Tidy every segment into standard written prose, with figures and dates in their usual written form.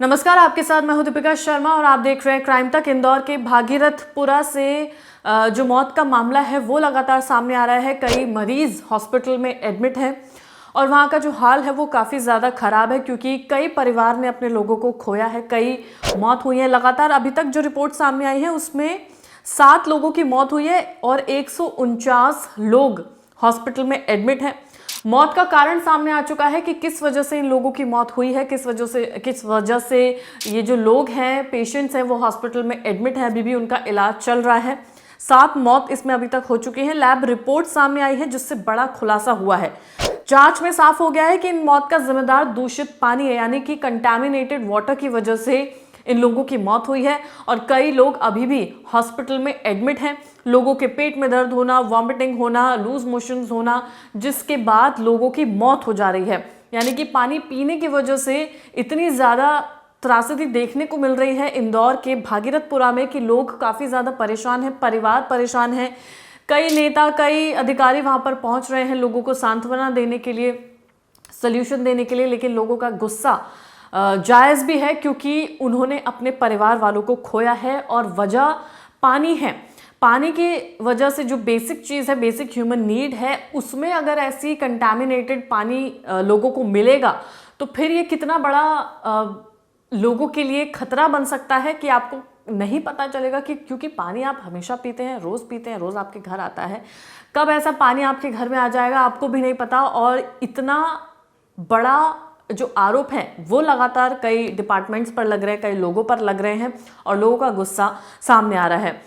नमस्कार, आपके साथ मैं हूं दीपिका शर्मा और आप देख रहे हैं क्राइम तक। इंदौर के भागीरथपुरा से जो मौत का मामला है वो लगातार सामने आ रहा है। कई मरीज हॉस्पिटल में एडमिट हैं और वहां का जो हाल है वो काफ़ी ज़्यादा खराब है क्योंकि कई परिवार ने अपने लोगों को खोया है, कई मौत हुई है। लगातार अभी तक जो रिपोर्ट सामने आई है उसमें 7 लोगों की मौत हुई है और 149 लोग हॉस्पिटल में एडमिट हैं। मौत का कारण सामने आ चुका है कि किस वजह से इन लोगों की मौत हुई है, किस वजह से ये जो लोग हैं, पेशेंट्स हैं, वो हॉस्पिटल में एडमिट हैं। अभी भी उनका इलाज चल रहा है। 7 मौत इसमें अभी तक हो चुकी हैं। लैब रिपोर्ट सामने आई है जिससे बड़ा खुलासा हुआ है। जांच में साफ हो गया है कि इन मौत का जिम्मेदार दूषित पानी है, यानी कि कंटामिनेटेड वाटर की वजह से इन लोगों की मौत हुई है और कई लोग अभी भी हॉस्पिटल में एडमिट हैं। लोगों के पेट में दर्द होना, वॉमिटिंग होना, लूज मोशंस होना, जिसके बाद लोगों की मौत हो जा रही है। यानी कि पानी पीने की वजह से इतनी ज़्यादा त्रासदी देखने को मिल रही है इंदौर के भागीरथपुरा में कि लोग काफ़ी ज़्यादा परेशान हैं, परिवार परेशान है। कई नेता, कई अधिकारी वहाँ पर पहुँच रहे हैं लोगों को सांत्वना देने के लिए, सल्यूशन देने के लिए, लेकिन लोगों का गुस्सा जायज़ भी है क्योंकि उन्होंने अपने परिवार वालों को खोया है और वजह पानी है। पानी की वजह से जो बेसिक चीज़ है, बेसिक ह्यूमन नीड है, उसमें अगर ऐसी कंटामिनेटेड पानी लोगों को मिलेगा तो फिर ये कितना बड़ा लोगों के लिए खतरा बन सकता है कि आपको नहीं पता चलेगा कि क्योंकि पानी आप हमेशा पीते हैं, रोज़ पीते हैं, रोज़ आपके घर आता है, कब ऐसा पानी आपके घर में आ जाएगा आपको भी नहीं पता। और इतना बड़ा जो आरोप है वो लगातार कई डिपार्टमेंट्स पर लग रहे हैं, कई लोगों पर लग रहे हैं और लोगों का गुस्सा सामने आ रहा है।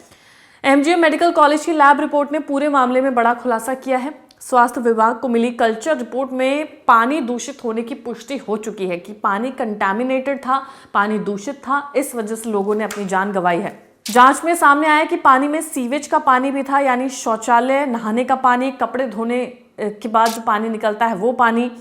एमजीएम मेडिकल कॉलेज की लैब रिपोर्ट ने पूरे मामले में बड़ा खुलासा किया है। स्वास्थ्य विभाग को मिली कल्चर रिपोर्ट में पानी दूषित होने की पुष्टि हो चुकी है कि पानी कंटामिनेटेड था, पानी दूषित था, इस वजह से लोगों ने अपनी जान गंवाई है। जांच में सामने आया कि पानी में सीवेज का पानी भी था, यानी शौचालय, नहाने का पानी, कपड़े धोने के बाद जो पानी निकलता है वो पानी,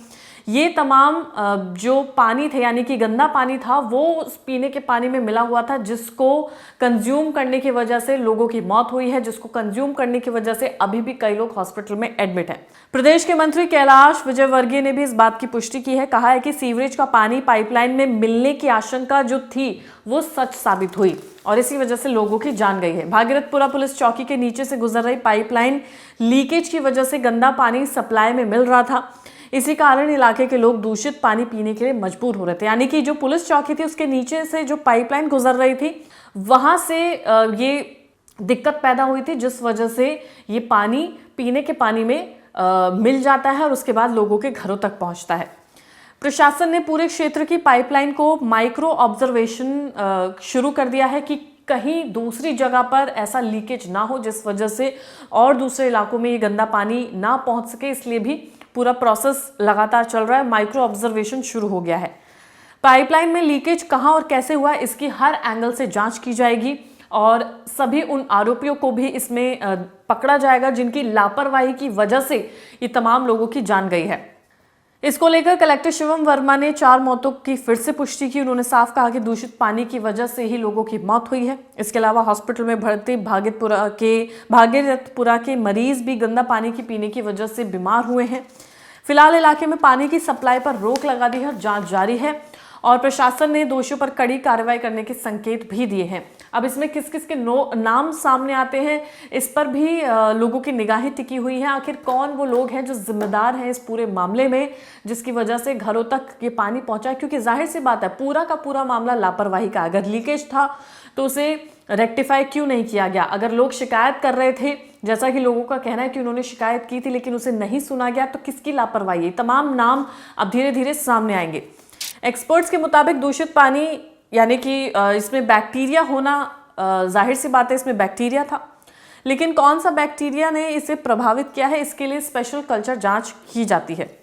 ये तमाम जो पानी थे यानी कि गंदा पानी था वो पीने के पानी में मिला हुआ था, जिसको कंज्यूम करने की वजह से लोगों की मौत हुई है, जिसको कंज्यूम करने की वजह से अभी भी कई लोग हॉस्पिटल में एडमिट हैं। प्रदेश के मंत्री कैलाश विजयवर्गीय ने भी इस बात की पुष्टि की है। कहा है कि सीवरेज का पानी पाइपलाइन में मिलने की आशंका जो थी वो सच साबित हुई और इसी वजह से लोगों की जान गई है। भागीरथपुरा पुलिस चौकी के नीचे से गुजर रही पाइपलाइन लीकेज की वजह से गंदा पानी सप्लाई में मिल रहा था। इसी कारण इलाके के लोग दूषित पानी पीने के लिए मजबूर हो रहे थे। यानी कि जो पुलिस चौकी थी उसके नीचे से जो पाइपलाइन गुजर रही थी वहां से ये दिक्कत पैदा हुई थी, जिस वजह से ये पानी पीने के पानी में मिल जाता है और उसके बाद लोगों के घरों तक पहुंचता है। प्रशासन ने पूरे क्षेत्र की पाइपलाइन को माइक्रो ऑब्जर्वेशन शुरू कर दिया है कि कहीं दूसरी जगह पर ऐसा लीकेज ना हो जिस वजह से और दूसरे इलाकों में ये गंदा पानी ना पहुंच सके। इसलिए भी पूरा प्रोसेस लगातार चल रहा है, माइक्रो ऑब्जर्वेशन शुरू हो गया है। पाइपलाइन में लीकेज कहां और कैसे हुआ इसकी हर एंगल से जांच की जाएगी और सभी उन आरोपियों को भी इसमें पकड़ा जाएगा जिनकी लापरवाही की वजह से ये तमाम लोगों की जान गई है। इसको लेकर कलेक्टर शिवम वर्मा ने 4 मौतों की फिर से पुष्टि की। उन्होंने साफ कहा कि दूषित पानी की वजह से ही लोगों की मौत हुई है। इसके अलावा हॉस्पिटल में भर्ती भागीरथपुरा के मरीज भी गंदा पानी की पीने की वजह से बीमार हुए हैं। फिलहाल इलाके में पानी की सप्लाई पर रोक लगा दी है, जांच जारी है और प्रशासन ने दोषियों पर कड़ी कार्रवाई करने के संकेत भी दिए हैं। अब इसमें किस किस के नाम सामने आते हैं इस पर भी लोगों की निगाहें टिकी हुई हैं। आखिर कौन वो लोग हैं जो जिम्मेदार हैं इस पूरे मामले में, जिसकी वजह से घरों तक ये पानी पहुंचा है। क्योंकि जाहिर सी बात है पूरा का पूरा मामला लापरवाही का। अगर लीकेज था तो उसे रेक्टिफाई क्यों नहीं किया गया? अगर लोग शिकायत कर रहे थे, जैसा कि लोगों का कहना है कि उन्होंने शिकायत की थी लेकिन उसे नहीं सुना गया, तो किसकी लापरवाही है? तमाम नाम अब धीरे धीरे सामने आएंगे। एक्सपर्ट्स के मुताबिक दूषित पानी यानी कि इसमें बैक्टीरिया होना, जाहिर सी बात है इसमें बैक्टीरिया था, लेकिन कौन सा बैक्टीरिया ने इसे प्रभावित किया है इसके लिए स्पेशल कल्चर जांच की जाती है।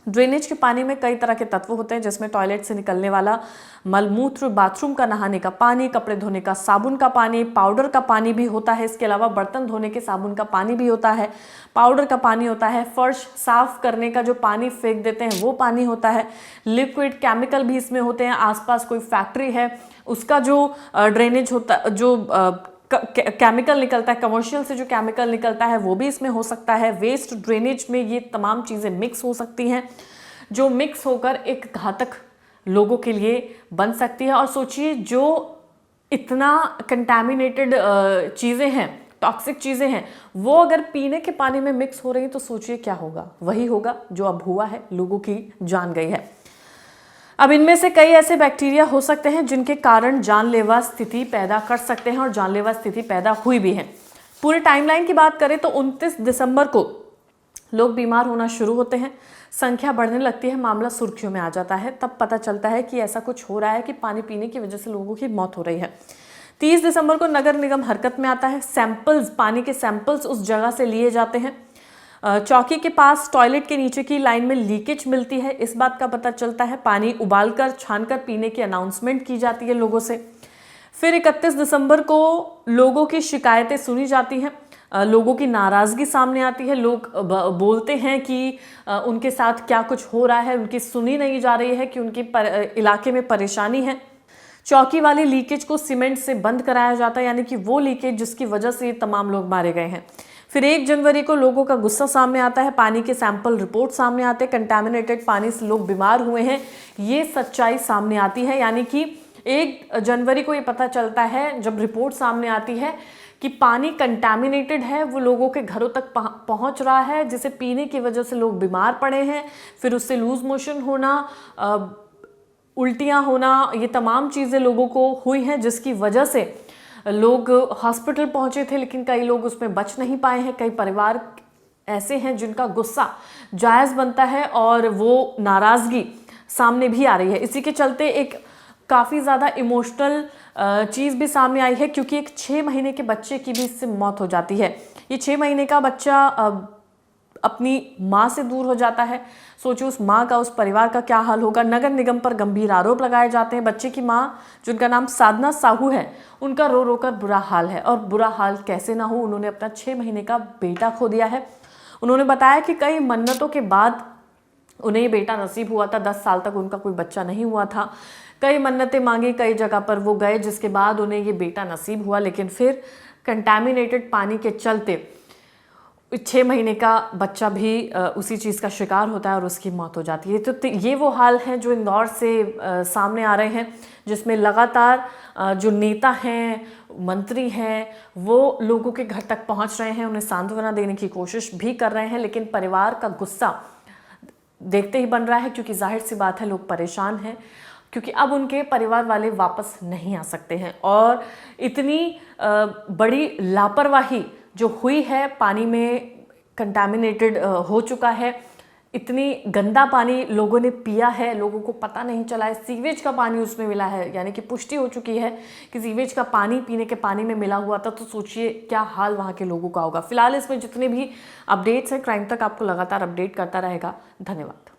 ड्रेनेज के पानी में कई तरह के तत्व होते हैं, जिसमें टॉयलेट से निकलने वाला मलमूत्र, बाथरूम का नहाने का पानी, कपड़े धोने का साबुन का पानी, पाउडर का पानी भी होता है। इसके अलावा बर्तन धोने के साबुन का पानी भी होता है, पाउडर का पानी होता है, फर्श साफ करने का जो पानी फेंक देते हैं वो पानी होता है, लिक्विड केमिकल भी इसमें होते हैं। आसपास कोई फैक्ट्री है उसका जो ड्रेनेज होता, जो केमिकल निकलता है, कमर्शियल से जो केमिकल निकलता है वो भी इसमें हो सकता है। वेस्ट ड्रेनेज में ये तमाम चीज़ें मिक्स हो सकती हैं, जो मिक्स होकर एक घातक लोगों के लिए बन सकती है। और सोचिए, जो इतना कंटामिनेटेड चीज़ें हैं, टॉक्सिक चीज़ें हैं, वो अगर पीने के पानी में मिक्स हो रही हैं तो सोचिए क्या होगा। वही होगा जो अब हुआ है, लोगों की जान गई है। अब इनमें से कई ऐसे बैक्टीरिया हो सकते हैं जिनके कारण जानलेवा स्थिति पैदा कर सकते हैं और जानलेवा स्थिति पैदा हुई भी है। पूरे टाइमलाइन की बात करें तो 29 दिसंबर को लोग बीमार होना शुरू होते हैं, संख्या बढ़ने लगती है, मामला सुर्खियों में आ जाता है। तब पता चलता है कि ऐसा कुछ हो रहा है कि पानी पीने की वजह से लोगों की मौत हो रही है। 30 दिसंबर को नगर निगम हरकत में आता है। सैंपल्स, पानी के सैंपल्स उस जगह से लिए जाते हैं। चौकी के पास टॉयलेट के नीचे की लाइन में लीकेज मिलती है, इस बात का पता चलता है। पानी उबालकर छानकर पीने की अनाउंसमेंट की जाती है लोगों से। फिर 31 दिसंबर को लोगों की शिकायतें सुनी जाती हैं, लोगों की नाराज़गी सामने आती है। लोग बोलते हैं कि उनके साथ क्या कुछ हो रहा है, उनकी सुनी नहीं जा रही है कि उनके इलाके में परेशानी है। चौकी वाली लीकेज को सीमेंट से बंद कराया जाता है, यानी कि वो लीकेज जिसकी वजह से तमाम लोग मारे गए हैं। फिर 1 जनवरी को लोगों का गुस्सा सामने आता है, पानी के सैंपल रिपोर्ट सामने आते हैं, कंटामिनेटेड पानी से लोग बीमार हुए हैं, ये सच्चाई सामने आती है। यानी कि 1 जनवरी को ये पता चलता है जब रिपोर्ट सामने आती है कि पानी कंटामिनेटेड है, वो लोगों के घरों तक पहुंच रहा है, जिसे पीने की वजह से लोग बीमार पड़े हैं। फिर उससे लूज मोशन होना, उल्टियां होना, ये तमाम चीज़ें लोगों को हुई हैं, जिसकी वजह से लोग हॉस्पिटल पहुंचे थे, लेकिन कई लोग उसमें बच नहीं पाए हैं। कई परिवार ऐसे हैं जिनका गुस्सा जायज़ बनता है और वो नाराज़गी सामने भी आ रही है। इसी के चलते एक काफ़ी ज़्यादा इमोशनल चीज़ भी सामने आई है, क्योंकि एक 6 महीने के बच्चे की भी इससे मौत हो जाती है। ये 6 महीने का बच्चा अपनी माँ से दूर हो जाता है। सोचिए उस माँ का, उस परिवार का क्या हाल होगा। नगर निगम पर गंभीर आरोप लगाए जाते हैं। बच्चे की माँ, जिनका नाम साधना साहू है, उनका रो रो कर बुरा हाल है। और बुरा हाल कैसे ना हो, उन्होंने अपना 6 महीने का बेटा खो दिया है। उन्होंने बताया कि कई मन्नतों के बाद उन्हें ये बेटा नसीब हुआ था। 10 साल तक उनका कोई बच्चा नहीं हुआ था। कई मन्नतें मांगी, कई जगह पर वो गए, जिसके बाद उन्हें ये बेटा नसीब हुआ। लेकिन फिर कंटैमिनेटेड पानी के चलते 6 महीने का बच्चा भी उसी चीज़ का शिकार होता है और उसकी मौत हो जाती है। तो ये वो हाल हैं जो इंदौर से सामने आ रहे हैं, जिसमें लगातार जो नेता हैं, मंत्री हैं, वो लोगों के घर तक पहुंच रहे हैं, उन्हें सांत्वना देने की कोशिश भी कर रहे हैं। लेकिन परिवार का गुस्सा देखते ही बन रहा है, क्योंकि जाहिर सी बात है लोग परेशान हैं, क्योंकि अब उनके परिवार वाले वापस नहीं आ सकते हैं। और इतनी बड़ी लापरवाही जो हुई है, पानी में कंटामिनेटेड हो चुका है, इतनी गंदा पानी लोगों ने पिया है, लोगों को पता नहीं चला है। सीवेज का पानी उसमें मिला है, यानी कि पुष्टि हो चुकी है कि सीवेज का पानी पीने के पानी में मिला हुआ था। तो सोचिए क्या हाल वहाँ के लोगों का होगा। फिलहाल इसमें जितने भी अपडेट्स हैं, क्राइम तक आपको लगातार अपडेट करता रहेगा। धन्यवाद।